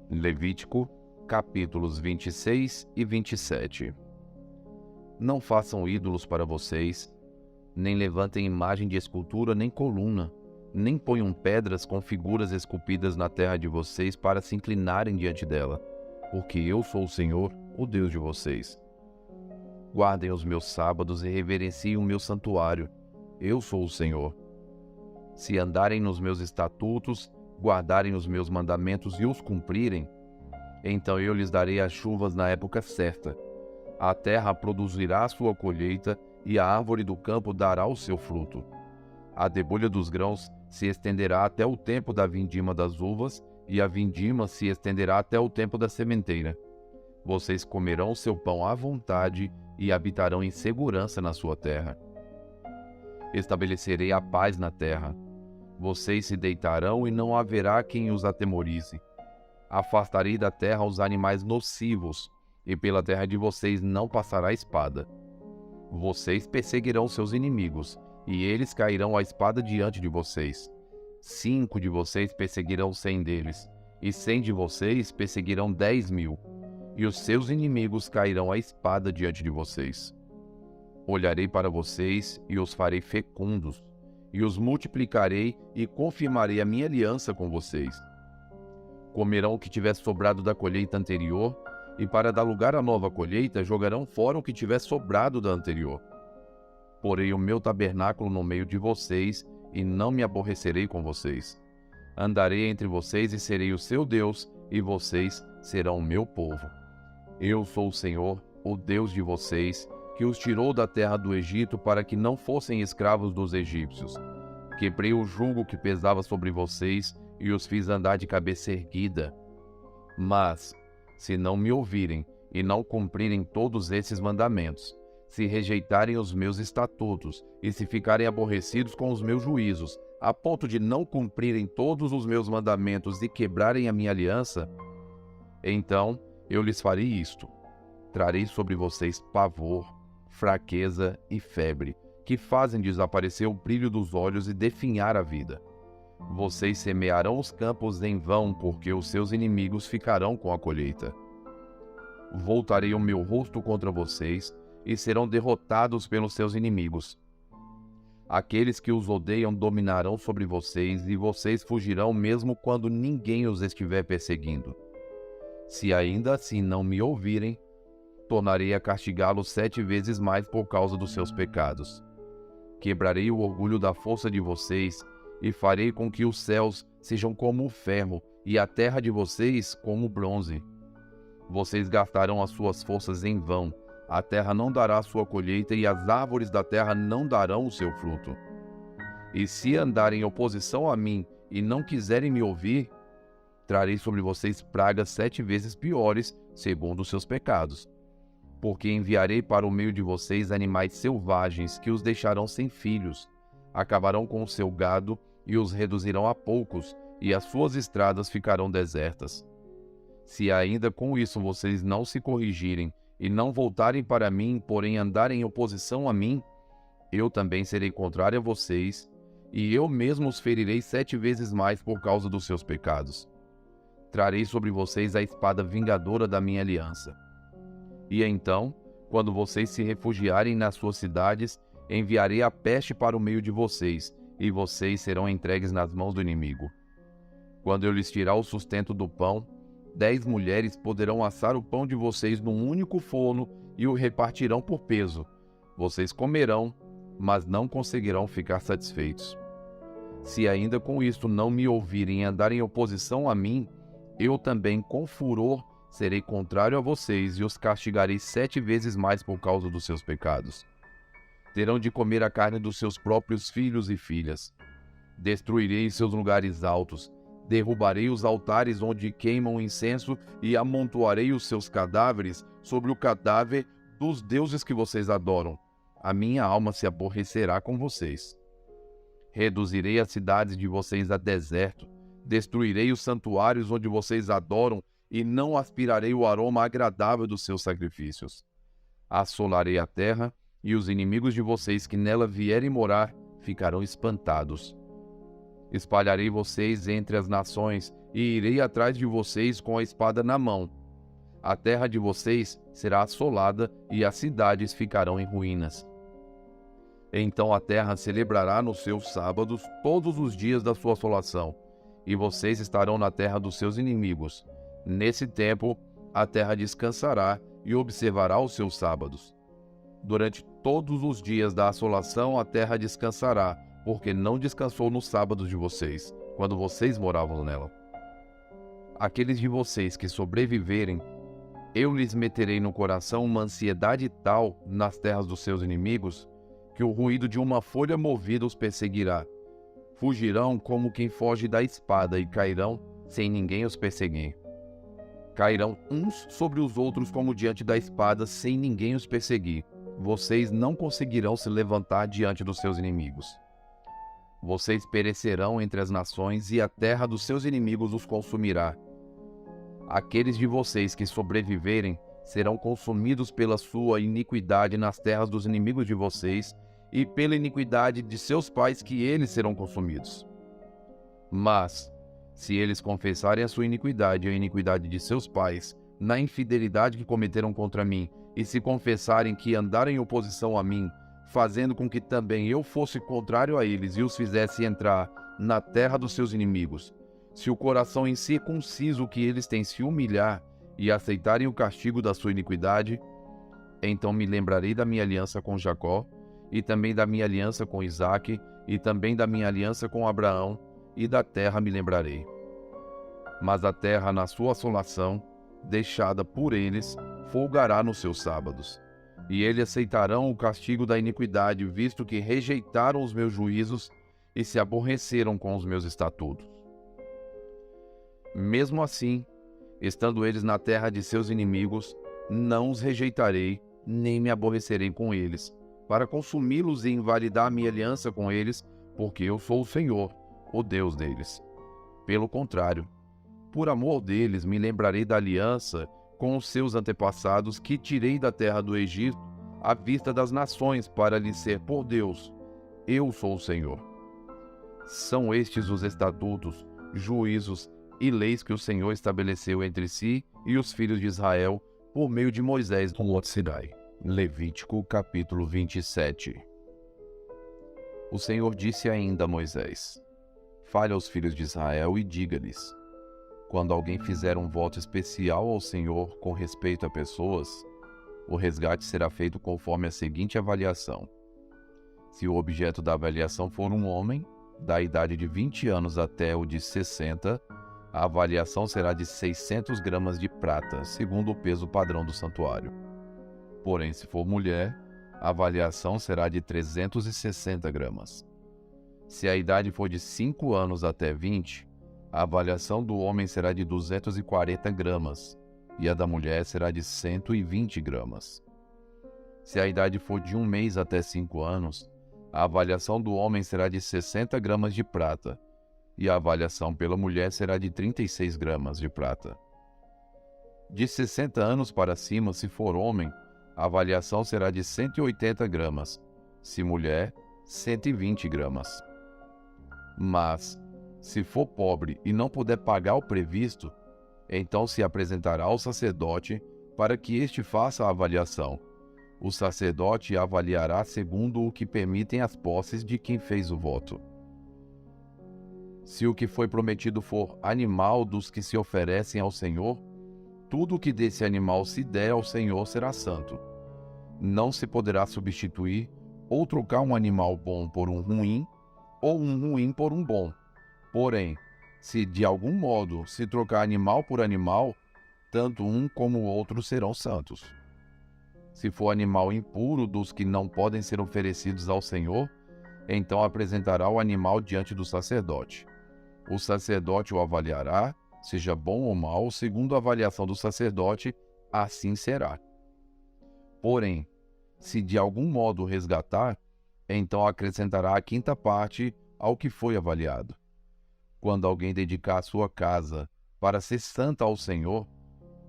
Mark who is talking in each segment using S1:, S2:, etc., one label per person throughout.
S1: Levítico, capítulos 26 e 27. Não façam ídolos para vocês, nem levantem imagem de escultura nem coluna, nem ponham pedras com figuras esculpidas na terra de vocês para se inclinarem diante dela, porque eu sou o Senhor, o Deus de vocês. Guardem os meus sábados e reverenciem o meu santuário. Eu sou o Senhor. Se andarem nos meus estatutos, guardarem os meus mandamentos e os cumprirem, então eu lhes darei as chuvas na época certa. A terra produzirá a sua colheita e a árvore do campo dará o seu fruto. A debulha dos grãos se estenderá até o tempo da vindima das uvas e a vindima se estenderá até o tempo da sementeira. Vocês comerão seu pão à vontade e habitarão em segurança na sua terra. Estabelecerei a paz na terra. Vocês se deitarão e não haverá quem os atemorize. Afastarei da terra os animais nocivos, e pela terra de vocês não passará espada. Vocês perseguirão seus inimigos, e eles cairão à espada diante de vocês. 5 de vocês perseguirão 100 deles, e 100 de vocês perseguirão 10.000, e os seus inimigos cairão à espada diante de vocês. Olharei para vocês e os farei fecundos, e os multiplicarei e confirmarei a minha aliança com vocês. Comerão o que tiver sobrado da colheita anterior, e para dar lugar à nova colheita, jogarão fora o que tiver sobrado da anterior. Porei o meu tabernáculo no meio de vocês, e não me aborrecerei com vocês. Andarei entre vocês e serei o seu Deus, e vocês serão o meu povo. Eu sou o Senhor, o Deus de vocês, que os tirou da terra do Egito para que não fossem escravos dos egípcios. Quebrei o jugo que pesava sobre vocês e os fiz andar de cabeça erguida. Mas, se não me ouvirem e não cumprirem todos esses mandamentos, se rejeitarem os meus estatutos e se ficarem aborrecidos com os meus juízos, a ponto de não cumprirem todos os meus mandamentos e quebrarem a minha aliança, então eu lhes farei isto: trarei sobre vocês pavor, fraqueza e febre, que fazem desaparecer o brilho dos olhos e definhar a vida. Vocês semearão os campos em vão, porque os seus inimigos ficarão com a colheita. Voltarei o meu rosto contra vocês, e serão derrotados pelos seus inimigos. Aqueles que os odeiam dominarão sobre vocês, e vocês fugirão mesmo quando ninguém os estiver perseguindo. Se ainda assim não me ouvirem, tornarei a castigá-los 7 vezes mais por causa dos seus pecados. Quebrarei o orgulho da força de vocês, e farei com que os céus sejam como o ferro, e a terra de vocês como o bronze. Vocês gastarão as suas forças em vão, a terra não dará sua colheita, e as árvores da terra não darão o seu fruto. E se andarem em oposição a mim, e não quiserem me ouvir, trarei sobre vocês pragas 7 vezes piores, segundo os seus pecados. Porque enviarei para o meio de vocês animais selvagens, que os deixarão sem filhos, acabarão com o seu gado e os reduzirão a poucos, e as suas estradas ficarão desertas. Se ainda com isso vocês não se corrigirem e não voltarem para mim, porém andarem em oposição a mim, eu também serei contrário a vocês, e eu mesmo os ferirei 7 vezes mais por causa dos seus pecados. Trarei sobre vocês a espada vingadora da minha aliança. E então, quando vocês se refugiarem nas suas cidades, enviarei a peste para o meio de vocês, e vocês serão entregues nas mãos do inimigo. Quando eu lhes tirar o sustento do pão, 10 mulheres poderão assar o pão de vocês num único forno e o repartirão por peso. Vocês comerão, mas não conseguirão ficar satisfeitos. Se ainda com isto não me ouvirem e andarem em oposição a mim, eu também, com furor, serei contrário a vocês e os castigarei 7 vezes mais por causa dos seus pecados. Terão de comer a carne dos seus próprios filhos e filhas. Destruirei seus lugares altos, derrubarei os altares onde queimam incenso e amontoarei os seus cadáveres sobre o cadáver dos deuses que vocês adoram. A minha alma se aborrecerá com vocês. Reduzirei as cidades de vocês a deserto, destruirei os santuários onde vocês adoram e não aspirarei o aroma agradável dos seus sacrifícios. Assolarei a terra, e os inimigos de vocês que nela vierem morar ficarão espantados. Espalharei vocês entre as nações, e irei atrás de vocês com a espada na mão. A terra de vocês será assolada, e as cidades ficarão em ruínas. Então a terra celebrará nos seus sábados todos os dias da sua assolação, e vocês estarão na terra dos seus inimigos. Nesse tempo, a terra descansará e observará os seus sábados. Durante todos os dias da assolação, a terra descansará, porque não descansou nos sábados de vocês, quando vocês moravam nela. Aqueles de vocês que sobreviverem, eu lhes meterei no coração uma ansiedade tal nas terras dos seus inimigos, que o ruído de uma folha movida os perseguirá. Fugirão como quem foge da espada e cairão sem ninguém os perseguir. Cairão uns sobre os outros como diante da espada, sem ninguém os perseguir. Vocês não conseguirão se levantar diante dos seus inimigos. Vocês perecerão entre as nações, e a terra dos seus inimigos os consumirá. Aqueles de vocês que sobreviverem serão consumidos pela sua iniquidade nas terras dos inimigos de vocês, e pela iniquidade de seus pais que eles serão consumidos. Mas, se eles confessarem a sua iniquidade e a iniquidade de seus pais, na infidelidade que cometeram contra mim, e se confessarem que andaram em oposição a mim, fazendo com que também eu fosse contrário a eles e os fizesse entrar na terra dos seus inimigos, se o coração incircunciso que eles têm se humilhar e aceitarem o castigo da sua iniquidade, então me lembrarei da minha aliança com Jacó, e também da minha aliança com Isaque, e também da minha aliança com Abraão, e da terra me lembrarei. Mas a terra, na sua assolação, deixada por eles, folgará nos seus sábados. E eles aceitarão o castigo da iniquidade, visto que rejeitaram os meus juízos e se aborreceram com os meus estatutos. Mesmo assim, estando eles na terra de seus inimigos, não os rejeitarei, nem me aborrecerei com eles, para consumi-los e invalidar a minha aliança com eles, porque eu sou o Senhor, o Deus deles. Pelo contrário, por amor deles me lembrarei da aliança com os seus antepassados que tirei da terra do Egito, à vista das nações, para lhes ser por Deus. Eu sou o Senhor. São estes os estatutos, juízos e leis que o Senhor estabeleceu entre si e os filhos de Israel por meio de Moisés no Monte Sinai. Levítico capítulo 27. O Senhor disse ainda a Moisés: Fale aos filhos de Israel e diga-lhes: Quando alguém fizer um voto especial ao Senhor com respeito a pessoas, o resgate será feito conforme a seguinte avaliação. Se o objeto da avaliação for um homem, da idade de 20 anos até o de 60, a avaliação será de 600 gramas de prata, segundo o peso padrão do santuário. Porém, se for mulher, a avaliação será de 360 gramas. Se a idade for de 5 anos até 20, a avaliação do homem será de 240 gramas e a da mulher será de 120 gramas. Se a idade for de 1 mês até 5 anos, a avaliação do homem será de 60 gramas de prata e a avaliação pela mulher será de 36 gramas de prata. De 60 anos para cima, se for homem, a avaliação será de 180 gramas, se mulher, 120 gramas. Mas, se for pobre e não puder pagar o previsto, então se apresentará ao sacerdote para que este faça a avaliação. O sacerdote avaliará segundo o que permitem as posses de quem fez o voto. Se o que foi prometido for animal dos que se oferecem ao Senhor, tudo o que desse animal se der ao Senhor será santo. Não se poderá substituir ou trocar um animal bom por um ruim, ou um ruim por um bom. Porém, se de algum modo se trocar animal por animal, tanto um como o outro serão santos. Se for animal impuro dos que não podem ser oferecidos ao Senhor, então apresentará o animal diante do sacerdote. O sacerdote o avaliará, seja bom ou mau, segundo a avaliação do sacerdote, assim será. Porém, se de algum modo o resgatar, então acrescentará a 5ª parte ao que foi avaliado. Quando alguém dedicar a sua casa para ser santa ao Senhor,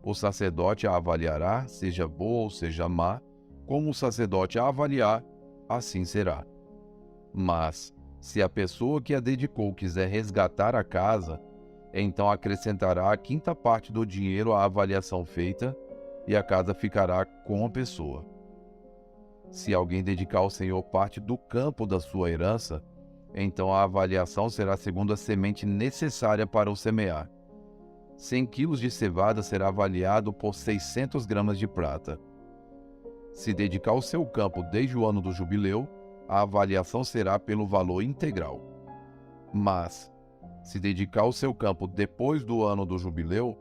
S1: o sacerdote a avaliará, seja boa ou seja má, como o sacerdote a avaliar, assim será. Mas, se a pessoa que a dedicou quiser resgatar a casa, então acrescentará a quinta parte do dinheiro à avaliação feita, e a casa ficará com a pessoa. Se alguém dedicar ao Senhor parte do campo da sua herança, então a avaliação será segundo a semente necessária para o semear. 100 quilos de cevada será avaliado por 600 gramas de prata. Se dedicar o seu campo desde o ano do jubileu, a avaliação será pelo valor integral. Mas, se dedicar o seu campo depois do ano do jubileu,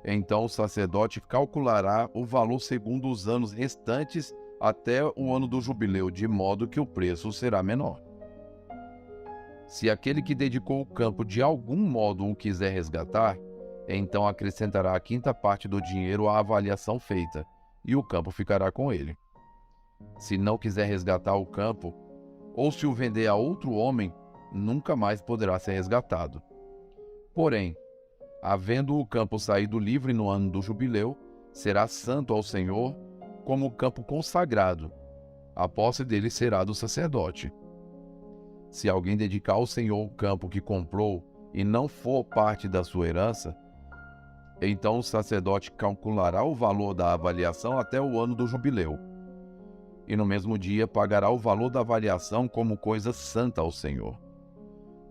S1: então o sacerdote calculará o valor segundo os anos restantes até o ano do jubileu, de modo que o preço será menor. Se aquele que dedicou o campo de algum modo o quiser resgatar, então acrescentará a quinta parte do dinheiro à avaliação feita, e o campo ficará com ele. Se não quiser resgatar o campo, ou se o vender a outro homem, nunca mais poderá ser resgatado. Porém, havendo o campo saído livre no ano do jubileu, será santo ao Senhor como campo consagrado. A posse dele será do sacerdote. Se alguém dedicar ao Senhor o campo que comprou e não for parte da sua herança, então o sacerdote calculará o valor da avaliação até o ano do jubileu. E no mesmo dia pagará o valor da avaliação como coisa santa ao Senhor.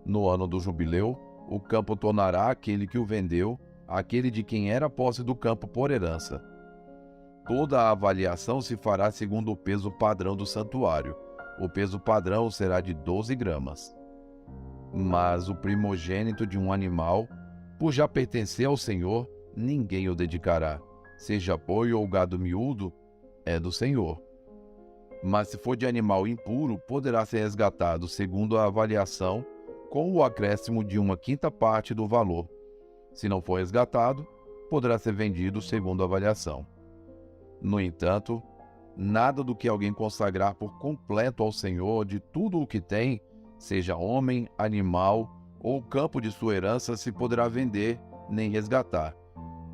S1: No ano do jubileu, o campo tornará aquele que o vendeu, aquele de quem era posse do campo por herança. Toda a avaliação se fará segundo o peso padrão do santuário. O peso padrão será de 12 gramas. Mas o primogênito de um animal, por já pertencer ao Senhor, ninguém o dedicará. Seja boi ou gado miúdo, é do Senhor. Mas se for de animal impuro, poderá ser resgatado segundo a avaliação, com o acréscimo de uma quinta parte do valor. Se não for resgatado, poderá ser vendido segundo a avaliação. No entanto, nada do que alguém consagrar por completo ao Senhor de tudo o que tem, seja homem, animal ou campo de sua herança, se poderá vender nem resgatar.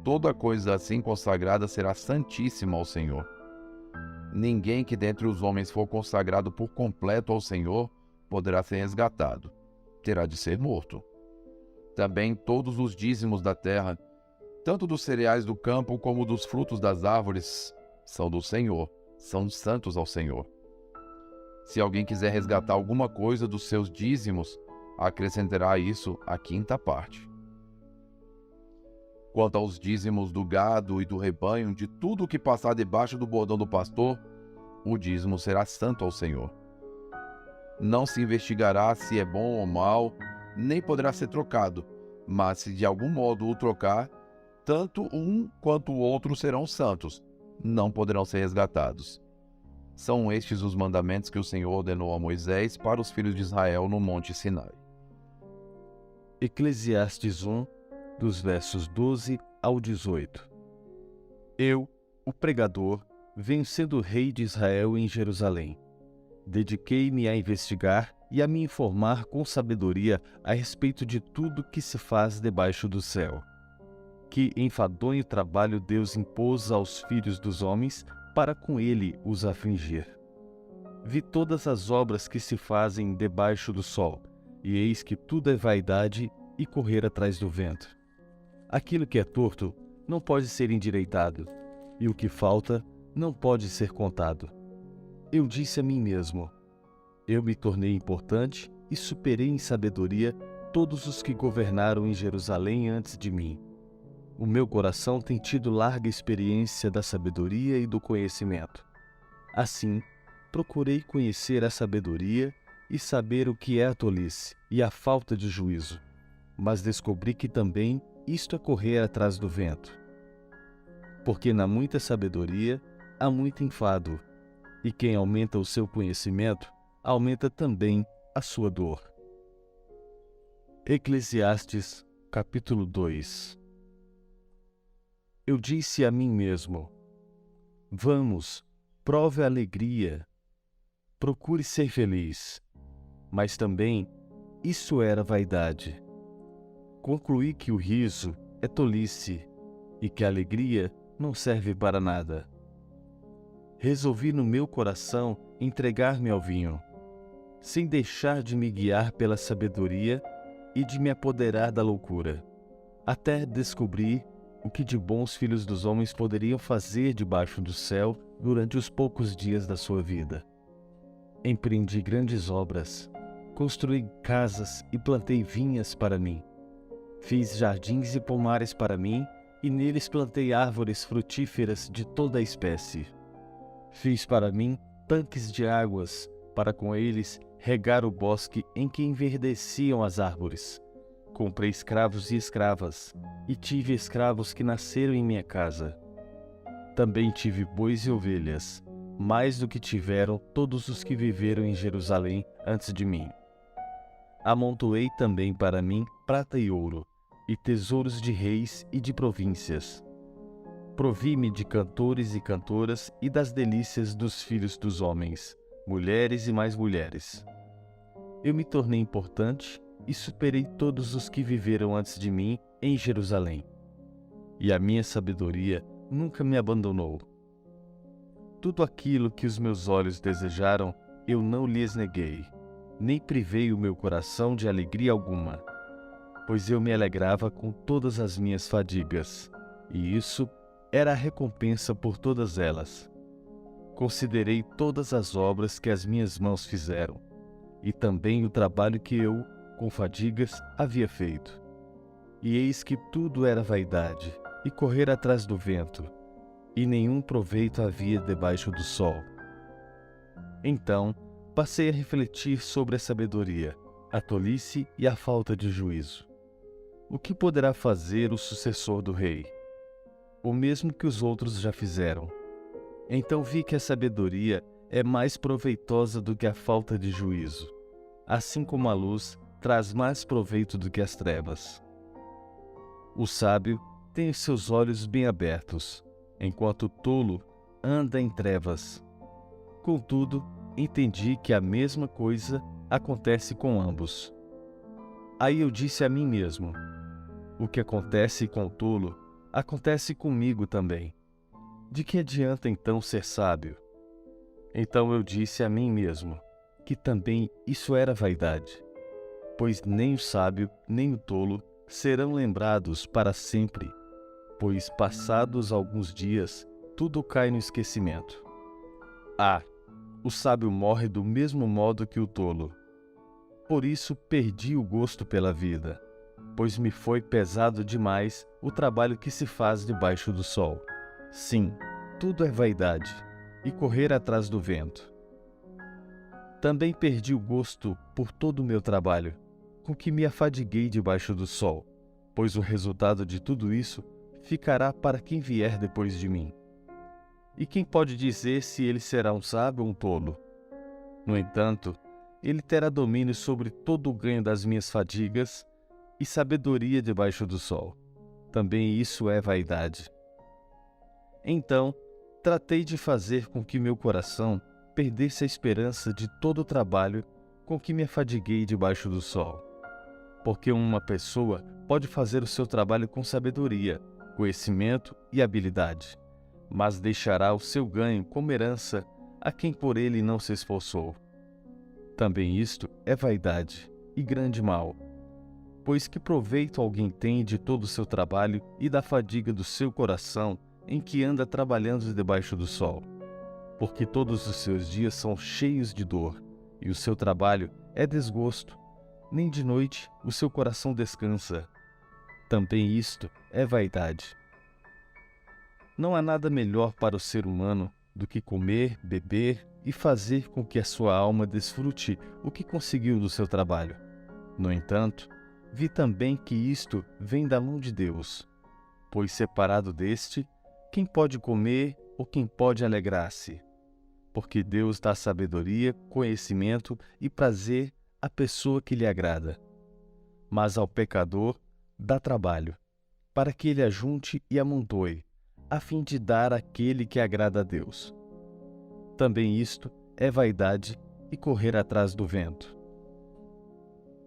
S1: Toda coisa assim consagrada será santíssima ao Senhor. Ninguém que dentre os homens for consagrado por completo ao Senhor poderá ser resgatado. Terá de ser morto. Também todos os dízimos da terra, tanto dos cereais do campo como dos frutos das árvores, são do Senhor, são santos ao Senhor. Se alguém quiser resgatar alguma coisa dos seus dízimos, acrescentará isso a quinta parte. Quanto aos dízimos do gado e do rebanho, de tudo o que passar debaixo do bordão do pastor, o dízimo será santo ao Senhor. Não se investigará se é bom ou mal, nem poderá ser trocado, mas se de algum modo o trocar, tanto um quanto o outro serão santos, não poderão ser resgatados. São estes os mandamentos que o Senhor ordenou a Moisés para os filhos de Israel no Monte Sinai.
S2: Eclesiastes 1, dos versos 12 ao 18. Eu, o pregador, venho sendo rei de Israel em Jerusalém. Dediquei-me a investigar e a me informar com sabedoria a respeito de tudo que se faz debaixo do céu. Que enfadonho trabalho Deus impôs aos filhos dos homens para com ele os afligir. Vi todas as obras que se fazem debaixo do sol, e eis que tudo é vaidade e correr atrás do vento. Aquilo que é torto não pode ser endireitado, e o que falta não pode ser contado. Eu disse a mim mesmo: eu me tornei importante e superei em sabedoria todos os que governaram em Jerusalém antes de mim. O meu coração tem tido larga experiência da sabedoria e do conhecimento. Assim, procurei conhecer a sabedoria e saber o que é a tolice e a falta de juízo. Mas descobri que também isto é correr atrás do vento. Porque na muita sabedoria há muito enfado, e quem aumenta o seu conhecimento, aumenta também a sua dor. Eclesiastes, capítulo 2. Eu disse a mim mesmo: vamos, prove a alegria, procure ser feliz. Mas também isso era vaidade. Concluí que o riso é tolice e que a alegria não serve para nada. resolvi no meu coração entregar-me ao vinho, sem deixar de me guiar pela sabedoria e de me apoderar da loucura, até descobrir o que de bom os filhos dos homens poderiam fazer debaixo do céu durante os poucos dias da sua vida. Empreendi grandes obras, construí casas e plantei vinhas para mim. Fiz jardins e pomares para mim, e neles plantei árvores frutíferas de toda a espécie. Fiz para mim tanques de águas, para com eles regar o bosque em que enverdeciam as árvores. Comprei escravos e escravas, e tive escravos que nasceram em minha casa. Também tive bois e ovelhas, mais do que tiveram todos os que viveram em Jerusalém antes de mim. Amontoei também para mim prata e ouro, e tesouros de reis e de províncias. Provi-me de cantores e cantoras e das delícias dos filhos dos homens, mulheres e mais mulheres. Eu me tornei importante e superei todos os que viveram antes de mim em Jerusalém. E a minha sabedoria nunca me abandonou. Tudo aquilo que os meus olhos desejaram, eu não lhes neguei, nem privei o meu coração de alegria alguma, pois eu me alegrava com todas as minhas fadigas, e isso era a recompensa por todas elas. Considerei todas as obras que as minhas mãos fizeram, e também o trabalho que eu, com fadigas, havia feito. E eis que tudo era vaidade, e correr atrás do vento, e nenhum proveito havia debaixo do sol. Então, passei a refletir sobre a sabedoria, a tolice e a falta de juízo. O que poderá fazer o sucessor do rei? O mesmo que os outros já fizeram. Então vi que a sabedoria é mais proveitosa do que a falta de juízo, assim como a luz traz mais proveito do que as trevas. O sábio tem os seus olhos bem abertos, enquanto o tolo anda em trevas. Contudo, entendi que a mesma coisa acontece com ambos. Aí eu disse a mim mesmo: o que acontece com o tolo, acontece comigo também. De que adianta então ser sábio? Então eu disse a mim mesmo que também isso era vaidade, pois nem o sábio nem o tolo serão lembrados para sempre, pois passados alguns dias tudo cai no esquecimento. O sábio morre do mesmo modo que o tolo. Por isso perdi o gosto pela vida, pois me foi pesado demais o trabalho que se faz debaixo do sol. Sim, tudo é vaidade, e correr atrás do vento. Também perdi o gosto por todo o meu trabalho, com que me afadiguei debaixo do sol, pois o resultado de tudo isso ficará para quem vier depois de mim. E quem pode dizer se ele será um sábio ou um tolo? No entanto, ele terá domínio sobre todo o ganho das minhas fadigas e sabedoria debaixo do sol. Também isso é vaidade. Então, tratei de fazer com que meu coração perdesse a esperança de todo o trabalho com que me afadiguei debaixo do sol. Porque uma pessoa pode fazer o seu trabalho com sabedoria, conhecimento e habilidade, mas deixará o seu ganho como herança a quem por ele não se esforçou. Também isto é vaidade e grande mal, pois que proveito alguém tem de todo o seu trabalho e da fadiga do seu coração em que anda trabalhando debaixo do sol? Porque todos os seus dias são cheios de dor, e o seu trabalho é desgosto. Nem de noite o seu coração descansa. Também isto é vaidade. Não há nada melhor para o ser humano do que comer, beber e fazer com que a sua alma desfrute o que conseguiu do seu trabalho. No entanto, vi também que isto vem da mão de Deus, pois separado deste, quem pode comer ou quem pode alegrar-se? Porque Deus dá sabedoria, conhecimento e prazer à pessoa que lhe agrada. Mas ao pecador dá trabalho, para que ele ajunte e amontoe, a fim de dar àquele que agrada a Deus. Também isto é vaidade e correr atrás do vento.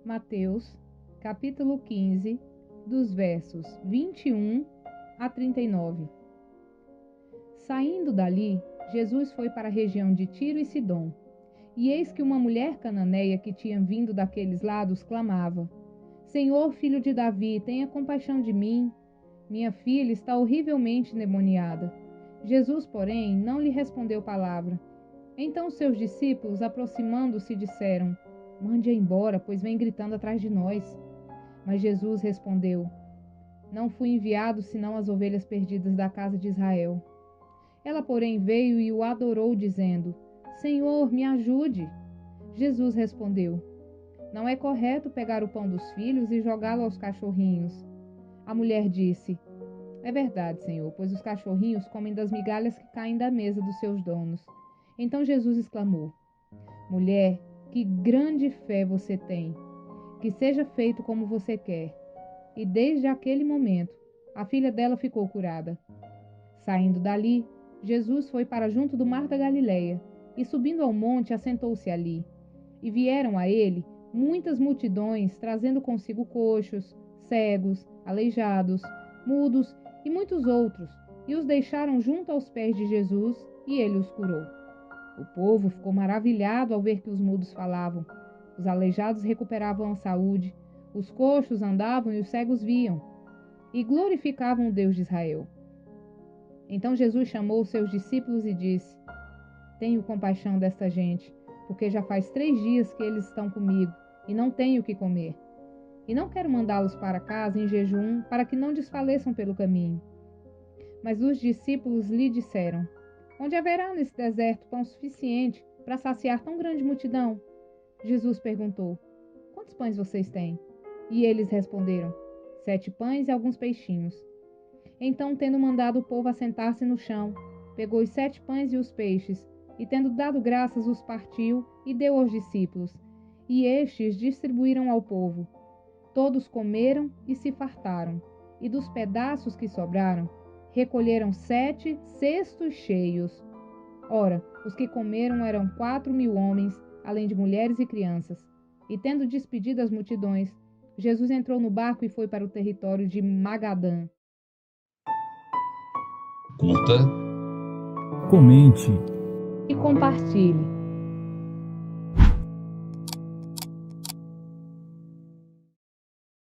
S3: Mateus, capítulo 15, dos versos 21 a 39. Saindo dali, Jesus foi para a região de Tiro e Sidom. E eis que uma mulher cananeia que tinha vindo daqueles lados clamava: Senhor, filho de Davi, tenha compaixão de mim. Minha filha está horrivelmente endemoniada. Jesus, porém, não lhe respondeu palavra. Então seus discípulos, aproximando-se, disseram: Mande-a embora, pois vem gritando atrás de nós. Mas Jesus respondeu: Não fui enviado senão as ovelhas perdidas da casa de Israel. Ela, porém, veio e o adorou, dizendo: Senhor, me ajude. Jesus respondeu: Não é correto pegar o pão dos filhos e jogá-lo aos cachorrinhos. A mulher disse: É verdade, Senhor, pois os cachorrinhos comem das migalhas que caem da mesa dos seus donos. Então Jesus exclamou: Mulher, que grande fé você tem! Que seja feito como você quer. E desde aquele momento, a filha dela ficou curada. Saindo dali, Jesus foi para junto do mar da Galileia, e subindo ao monte, assentou-se ali. E vieram a ele muitas multidões, trazendo consigo coxos, cegos, aleijados, mudos e muitos outros, e os deixaram junto aos pés de Jesus, e ele os curou. O povo ficou maravilhado ao ver que os mudos falavam, os aleijados recuperavam a saúde, os coxos andavam e os cegos viam, e glorificavam o Deus de Israel. Então Jesus chamou os seus discípulos e disse: Tenho compaixão desta gente, porque já faz 3 dias que eles estão comigo e não tenho o que comer. E não quero mandá-los para casa em jejum, para que não desfaleçam pelo caminho. Mas os discípulos lhe disseram: Onde haverá nesse deserto pão suficiente para saciar tão grande multidão? Jesus perguntou: Quantos pães vocês têm? E eles responderam: 7 pães e alguns peixinhos. Então, tendo mandado o povo assentar-se no chão, pegou os 7 pães e os peixes, e tendo dado graças, os partiu e deu aos discípulos, e estes distribuíram ao povo. Todos comeram e se fartaram, e dos pedaços que sobraram, recolheram 7 cestos cheios. Ora, os que comeram eram 4.000 homens, além de mulheres e crianças. E tendo despedido as multidões, Jesus entrou no barco e foi para o território de Magadã.
S4: Curta,
S5: comente
S3: E compartilhe.